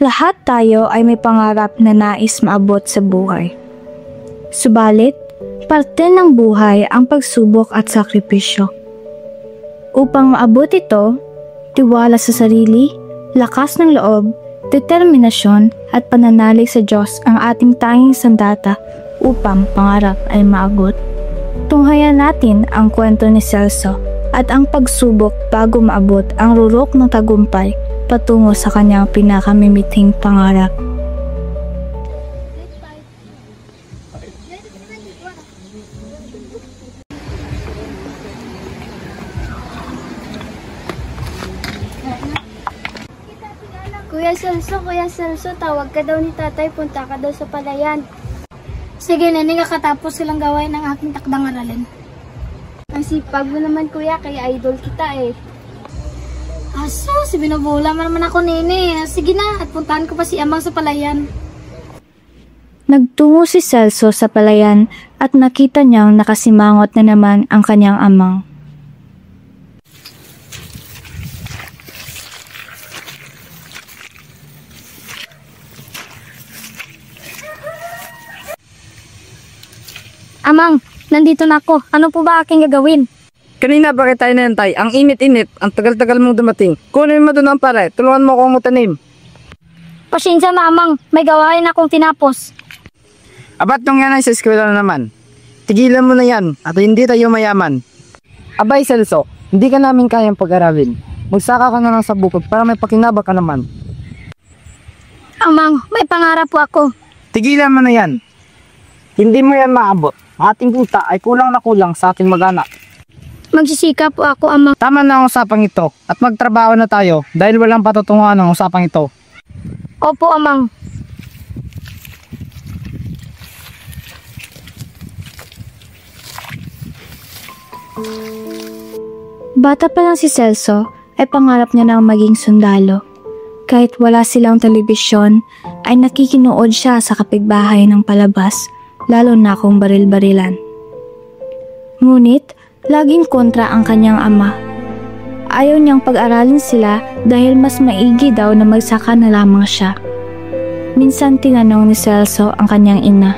Lahat tayo ay may pangarap na nais maabot sa buhay. Subalit, parte ng buhay ang pagsubok at sakripisyo. Upang maabot ito, tiwala sa sarili, lakas ng loob, determinasyon at pananalig sa Diyos ang ating tanging sandata upang pangarap ay maabot. Tunghayan natin ang kwento ni Celso at ang pagsubok bago maabot ang rurok ng tagumpay patungo sa kanyang pinakamimithing pangarap. Kuya Celso, tawag ka daw ni tatay, punta ka daw sa palayan. Sige, nene, kakatapos silang gawain ng aking takdang aralin. Ang sipag mo naman, kuya, kaya idol kita eh. Aso, si binubula mo naman ako, nene. Sige na, at puntahan ko pa si Amang sa palayan. Nagtungo si Celso sa palayan at nakita niyang nakasimangot na naman ang kanyang amang. Amang, nandito na ako. Ano po ba aking gagawin? Kanina bakit tayo nantay? Ang init-init, ang tagal-tagal mong dumating. Kunin mo doon ang pare, tulungan mo akong mutanim. Pasensya na, Amang. May gawain akong tinapos. Abat nung yan ay sa eskwela na naman. Tigilan mo na yan at hindi tayo mayaman. Abay Celso, hindi ka namin kayang pag-aralin. Magsaka ka na lang sa bukod para may pakinabang ka naman. Amang, may pangarap po ako. Tigilan mo na yan. Hindi mo yan maabot. Ating puta ay kulang na kulang sa ating mag-anak. Magsisika po ako, Amang. Tama na ang usapang ito at magtrabaho na tayo dahil walang patutunguhan ang usapang ito. Opo, Amang. Bata pa lang si Celso ay pangarap niya na maging sundalo. Kahit wala silang telebisyon ay nakikinood siya sa kapitbahay ng palabas, lalo na kung baril-barilan. Ngunit, laging kontra ang kanyang ama. Ayaw niyang pag-aralin sila dahil mas maigi daw na magsaka na lamang siya. Minsan tinanong ni Celso ang kanyang ina.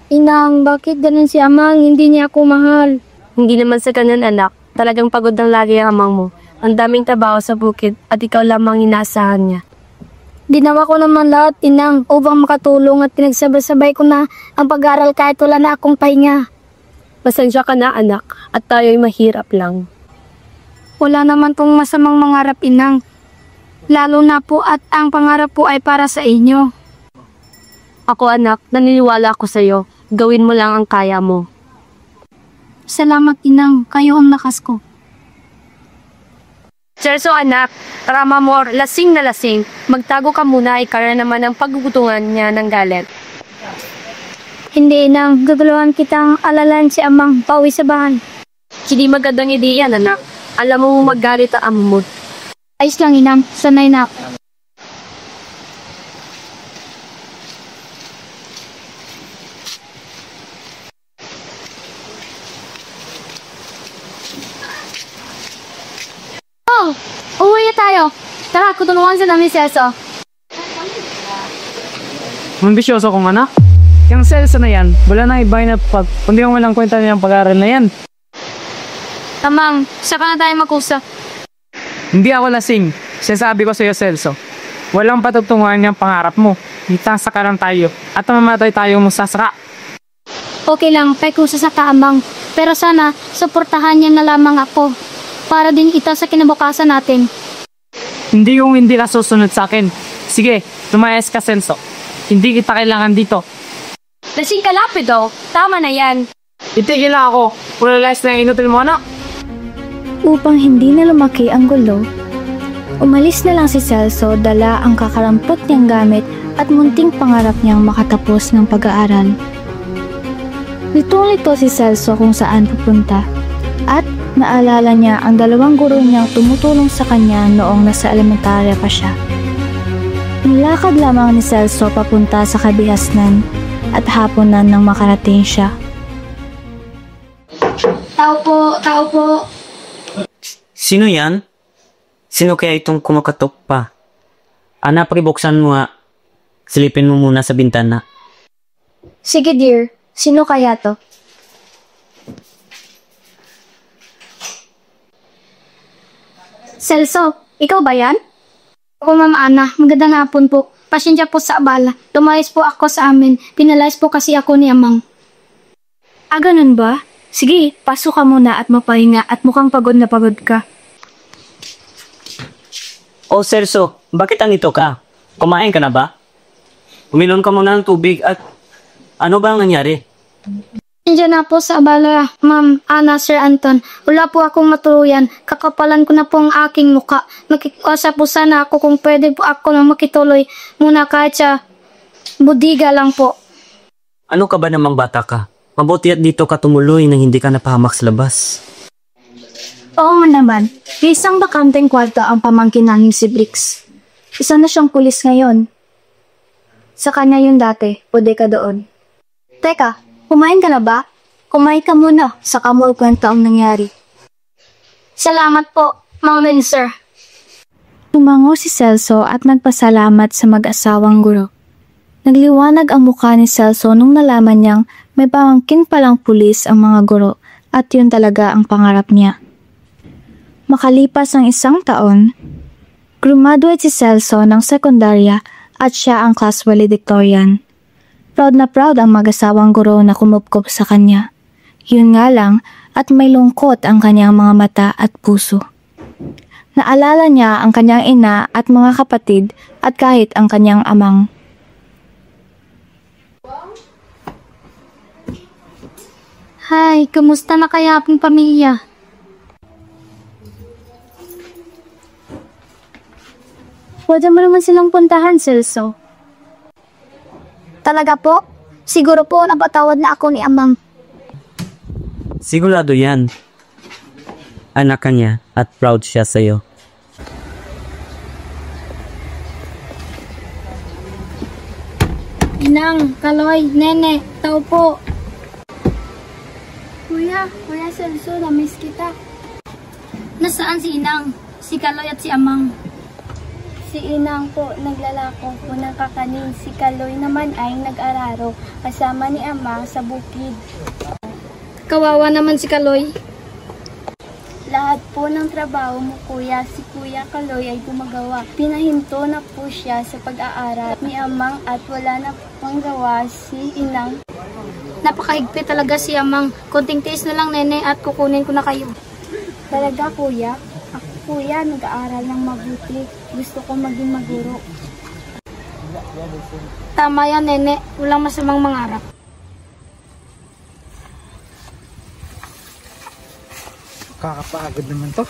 Inang, bakit ganun si Amang? Hindi niya ako mahal. Hindi naman sa ganun, anak. Talagang pagod ng lagi ang amang mo. Ang daming trabaho sa bukid at ikaw lamang inaasahan niya. Dinawa ko naman lahat, Inang, upang makatulong at pinagsabay-sabay ko na ang pag-aaral kahit wala na akong pahinga. Pasensya ka na, anak, at tayo'y mahirap lang. Wala naman pong masamang mangarap, Inang. Lalo na po at ang pangarap po ay para sa inyo. Ako, anak, naniniwala ako sa iyo. Gawin mo lang ang kaya mo. Salamat, Inang. Kayo ang lakas ko. Celso, anak, Rama Mor, lasing na lasing. Magtago ka muna, ikara naman ang paggugutungan niya ng galit. Hindi, Inang. Gagalawan kitang alalan si Amang pauwi sa bahay. Hindi magandang ideya, anak. Alam mo maggalit ang amo mo. Ayos lang, Inang. Sanay na ako. Oh! Uwi na tayo! Tara, kutulungan sa namin, Celso. Mambisyoso kong anak. Yung Celso na yan, wala nang iba na kundi yung walang kwenta niyang pag-aaral na yan. Amang, saka na tayo mag-usap. Hindi ako lasing. Sinasabi ko sa iyo, Celso. Walang patutunguhan niyang pangarap mo. Itasa ka lang tayo at mamamatay tayo mong sasaka. Okay lang, pekusa sa kaamang. Pero sana, suportahan niya na lamang ako. Para din ito sa kinabukasan natin. Hindi yung hindi ka susunod sa akin. Sige, lumayas ka, Celso. Hindi kita kailangan dito. Lasing ka lapido. Tama na yan. Itigil na ako. Kung lalayas na yung inutil mo, anak. Upang hindi na lumaki ang gulo, umalis na lang si Celso, dala ang kakarampot niyang gamit at munting pangarap niyang makatapos ng pag-aaral. Litong-lito si Celso kung saan pupunta at naalala niya ang dalawang guro niyang tumutulong sa kanya noong nasa elementarya pa siya. Nilakad lamang ni Celso papunta sa kabihasnan at hapunan nang makarating siya. Tao po, tao po. Sino yan? Sino kaya itong kumakatok pa? Ana, pakibuksan mo nga. Silipin mo muna sa bintana. Sige dear, sino kaya to? Celso, ikaw ba yan? Ako, Ma'am Ana. Magandang hapon po. Pasensya po sa abala. Lumayas po ako sa amin. Pinalayas po kasi ako ni Amang. Ah, ganun ba? Sige, pasok ka muna at mapahinga at mukhang pagod na pagod ka. Oh, Celso, bakit andito ka? Kumain ka na ba? Uminom ka muna ng tubig at ano ba ang nangyari? Nandiyan na po sa abala, Ma'am Ana, Sir Anton. Wala po akong matuluyan. Kakapalan ko na po ang aking muka. Makikiusap po sana ako kung pwede po ako na makituloy muna kahit sa budiga lang po. Ano ka ba namang bata ka? Mabuti at dito ka tumuloy nang hindi ka napahamak sa labas. Oo naman, isang bakanteng kwarto ang pamangkin namin si Brix. Isa na siyang pulis ngayon. Sa kanya yung dati, pwede ka doon. Teka, kumain ka na ba? Kumain ka muna, saka mo kwento ang nangyari. Salamat po, Ma'am and Sir. Tumango si Celso at nagpasalamat sa mag-asawang guro. Nagliwanag ang mukha ni Celso nung nalaman niyang may pamangkin palang pulis ang mga guro at yun talaga ang pangarap niya. Makalipas ang 1 taon, graduate si Celso ng sekundarya at siya ang class valedictorian. Proud na proud ang mag-asawang guro na kumupkop sa kanya. Yun nga lang at may lungkot ang kanyang mga mata at puso. Naalala niya ang kanyang ina at mga kapatid at kahit ang kanyang amang. Hi, kumusta na kaya ang pamilya? Pwede mo naman silang puntahan, Celso. Talaga po? Siguro po napatawad na ako ni Amang. Sigurado yan. Anak ka niya at proud siya sa'yo. Inang, Kaloy, Nene, tao po. Kuya Celso, na-miss kita. Nasaan si Inang, si Kaloy at si Amang? Si Inang po, naglalako po ng kakanin. Si Kaloy naman ay nag-araro kasama ni Ama sa bukid. Kawawa naman si Kaloy. Lahat po ng trabaho mo, kuya, si Kuya Kaloy ay gumagawa. Pinahinto na po siya sa pag-aaral ni Amang at wala na pang gawa si Inang. Napakahigpit talaga si Amang. Konting tiis na lang, Nene, at kukunin ko na kayo. Talaga, kuya? Ako, kuya, nag-aaral ng mabuti. Gusto ko maging maguro. Tama yan, Nene. Walang masamang mangarap. Kakapagod naman to.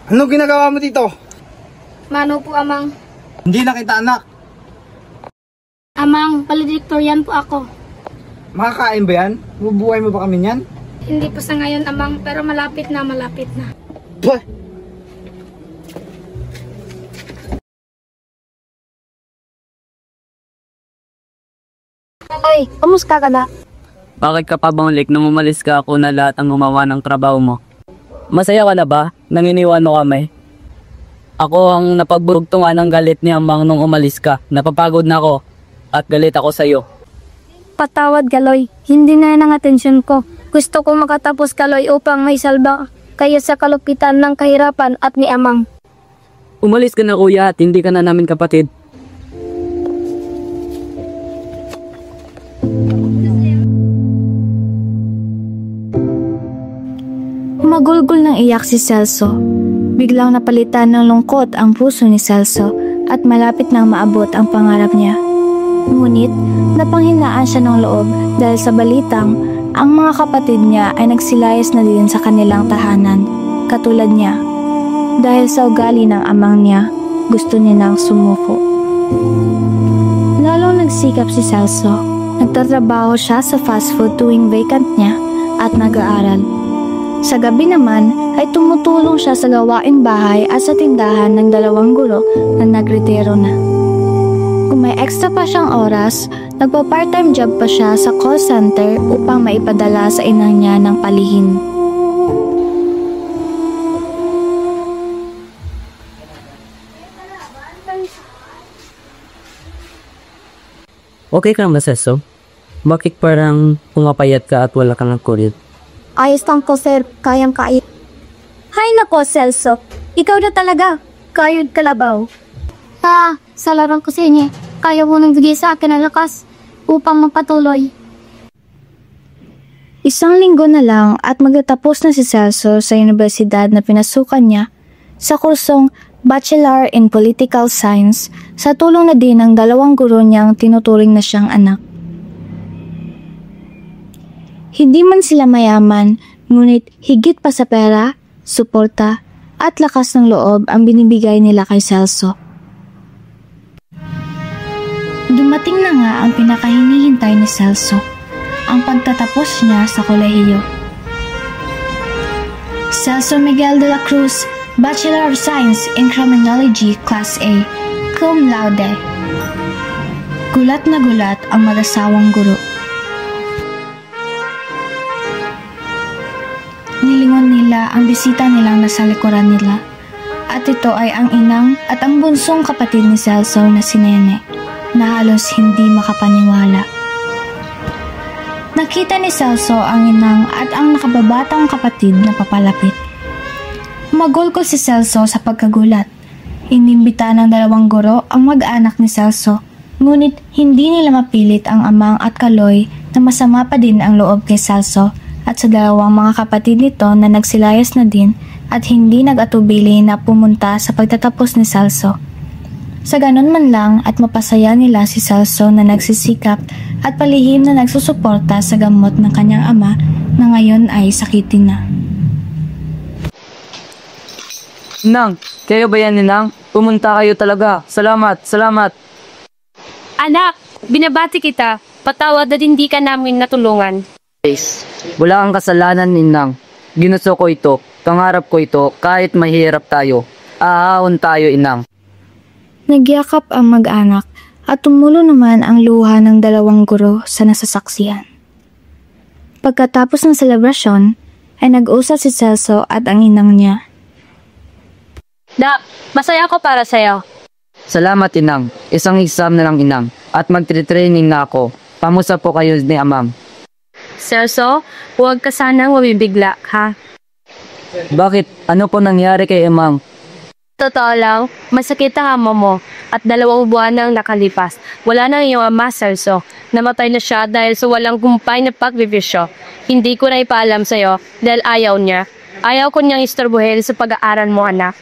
Ano ginagawa mo dito? Mano po, Amang? Hindi na kita anak. Amang, valedictorian po ako. Makakain ba yan? Bubuhay mo ba kami niyan? Hindi pa sa ngayon, Amang, pero malapit na, malapit na. Bah! Ay, kamusta ka na? Bakit ka pa bumalik nung umalis ka ako na lahat ang gumawa ng trabaho mo? Masaya ka na ba? Nanginiwan mo kami? Ako ang napagbugtungan ng galit ni Amang nung umalis ka. Napapagod na ako at galit ako sa'yo. Patawad, Kaloy. Hindi na yan ang atensyon ko. Gusto ko makatapos, Kaloy, upang may salba kayo sa kalupitan ng kahirapan at ni Amang. Umalis ka na kuya at hindi ka na namin kapatid. Magulgol ng iyak si Celso. Biglang napalitan ng lungkot ang puso ni Celso at malapit nang maabot ang pangarap niya. Ngunit, napanghinaan siya ng loob dahil sa balitang ang mga kapatid niya ay nagsilayas na din sa kanilang tahanan, katulad niya. Dahil sa ugali ng amang niya, gusto niya nang sumuko. Lalong nagsikap si Celso. Nagtatrabaho siya sa fast food tuwing vacant niya at nag-aaral. Sa gabi naman ay tumutulong siya sa gawain bahay at sa tindahan ng 2 guro na nagretiro na. may extra pa siyang oras, nagpa-part-time job pa siya sa call center upang maipadala sa inang niya ng palihin. Okay ka naman, Celso? Bakit parang pumapayat ka at wala ka ng kulit? Ayos lang po, sir. Kayang-kaya. Hay nako, Celso. Ikaw na talaga. Kayod kalabaw. Sa larang ko sa inyo, kaya mo nang bigay sa akin ng lakas upang mapatuloy. Isang linggo na lang at magtatapos na si Celso sa universidad na pinasukan niya sa kursong Bachelor in Political Science sa tulong na din ng dalawang guro niyang tinuturing na siyang anak. Hindi man sila mayaman, ngunit higit pa sa pera, suporta, at lakas ng loob ang binibigay nila kay Celso. Dumating na nga ang pinakahinihintay ni Celso, ang pagtatapos niya sa kolehiyo. Celso Miguel de la Cruz, Bachelor of Science in Criminology Class A, cum laude. Gulat na gulat ang mag-asawang guro. Nilingon nila ang bisita nilang nasa likuran nila, at ito ay ang inang at ang bunsong kapatid ni Celso na si Nene, na halos hindi makapaniwala. Nakita ni Celso ang inang at ang nakababatang kapatid na papalapit. Magulko si Celso sa pagkagulat. Inimbita ng dalawang guro ang mag-anak ni Celso, ngunit hindi nila mapilit ang amang at kaloy na masama pa din ang loob kay Celso at sa dalawang mga kapatid nito na nagsilayas na din at hindi nag-atubili na pumunta sa pagtatapos ni Celso. Sa ganun man lang at mapasaya nila si Celso na nagsisikap at palihim na nagsusuporta sa gamot ng kanyang ama na ngayon ay sakitin na. Nang, kayo ba yan, Ninang? Pumunta kayo talaga. Salamat, salamat. Anak, binabati kita. Patawad na hindi ka namin natulungan. Wala kang kasalanan, Ninang. Ginusto ko ito. Pangarap ko ito kahit mahirap tayo. Aahon tayo, Inang. Nagyakap ang mag-anak at tumulo naman ang luha ng dalawang guro sa nasasaksihan. Pagkatapos ng selebrasyon, ay nag-usap si Celso at ang inang niya. Nak, masaya ako para sa'yo. Salamat, Inang. Isang exam na lang, Inang. At magtre-training na ako. Pamusta po kayo ni Amang? Celso, huwag ka sanang mabibigla, ha? Bakit? Ano po nangyari kay Amang? Totoo lang, masakit ang ama mo at 2 buwan nang nakalipas. Wala na iyong ama, Celso. Namatay na siya dahil sa walang gumpay na pagbibisyo. Hindi ko na ipaalam sa'yo dahil ayaw niya. Ayaw ko niyang istorbohin sa pag-aaral mo, anak.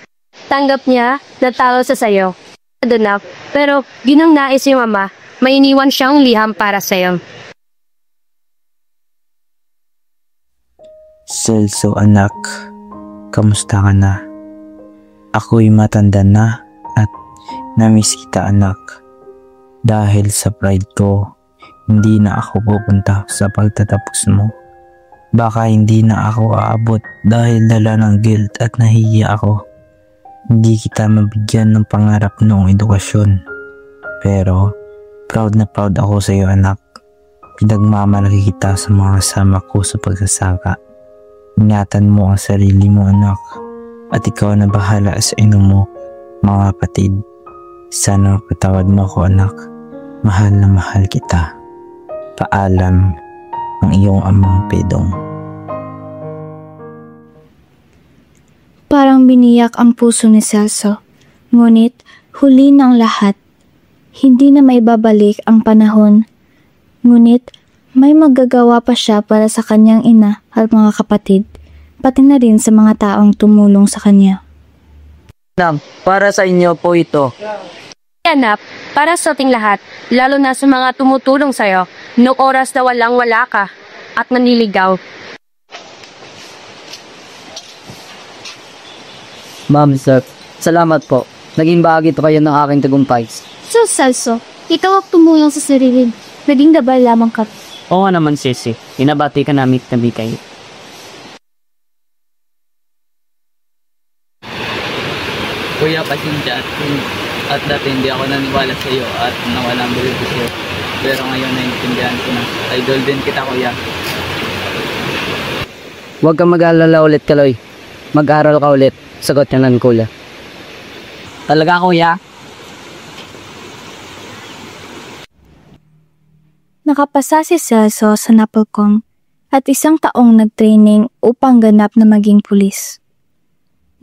Tanggap niya na talo sa sayo. Anak, pero ginang nais yung ama, may iniwan siyang liham para sa'yo. Celso anak, kamusta ka na? Ako'y matanda na at namiss kita anak. Dahil sa pride ko, hindi na ako pupunta sa pagtatapos mo. Baka hindi na ako aabot dahil dala ng guilt at nahihiya ako. Hindi kita mabigyan ng pangarap noong edukasyon. Pero, proud na proud ako sa iyo anak. Pinagmamalaki kita sa mga kasama ko sa pagsasaka. Ingatan mo ang sarili mo anak. At ikaw na bahala sa ino mo, mga kapatid. Sana patawad mo ako anak. Mahal na mahal kita. Paalam ang iyong amang Pedong. Parang biniyak ang puso ni Celso, ngunit huli ng lahat. Hindi na maibabalik ang panahon, ngunit may magagawa pa siya para sa kanyang ina at mga kapatid, pati na rin sa mga taong tumulong sa kanya. Inang, para sa inyo po ito. Anak, para sa ating lahat, lalo na sa mga tumutulong sa'yo, noong oras na walang-wala ka at naniligaw. Ma'am, sir, salamat po. Naging bahagi pa kayo ng aking tagumpay. So, Celso, ikaw ang tumulong sa sarili. Naging dabal lamang ka. Oo nga naman, Sisi. Inabati ka namin kami kayo. Kuya, pasensya. At dati hindi ako naniwala sa iyo at nawalang bilib ko sa'yo. Pero ngayon naiintindihan ko na. Idol din kita, kuya. Huwag kang mag-alala ulit, Kaloy. Mag-aral ka ulit. Sagot niya ng kuya. Talaga, kuya? Nakapasa si Celso sa Napolcom at isang taong nag-training upang ganap na maging pulis.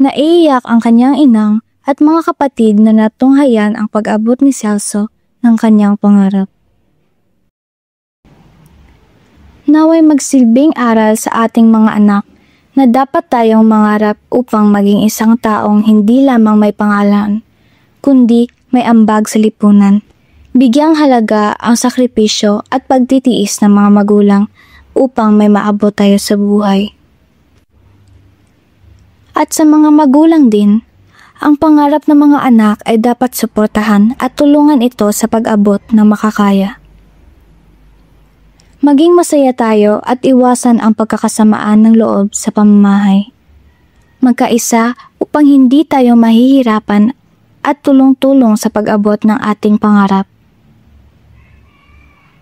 Naiiyak ang kanyang inang at mga kapatid na natunghayan ang pag-abot ni Celso ng kanyang pangarap. Naway magsilbing aral sa ating mga anak na dapat tayong mangarap upang maging isang taong hindi lamang may pangalan, kundi may ambag sa lipunan. Bigyang halaga ang sakripisyo at pagtitiis ng mga magulang upang may maabot tayo sa buhay. At sa mga magulang din, ang pangarap ng mga anak ay dapat suportahan at tulungan ito sa pag-abot ng makakaya. Maging masaya tayo at iwasan ang pagkakasamaan ng loob sa pamamahay. Magkaisa upang hindi tayo mahihirapan at tulong-tulong sa pag-abot ng ating pangarap.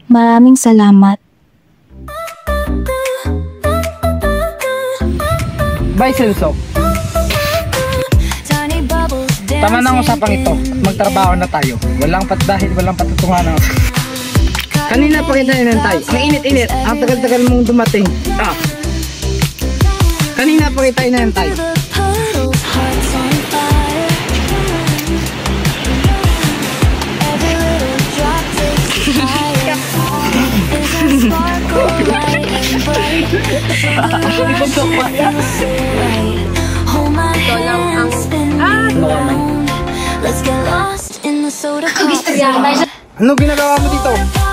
Maraming salamat. Bye, Celso. Tama na ang usapang ito. Magtrabaho na tayo. Walang patdahil, walang patutunganan. Kanina pa kita inantay. Ang init-init. Ang tagal-tagal mong dumating. Kanina pa kita inantay. Ano ginagawa mo dito?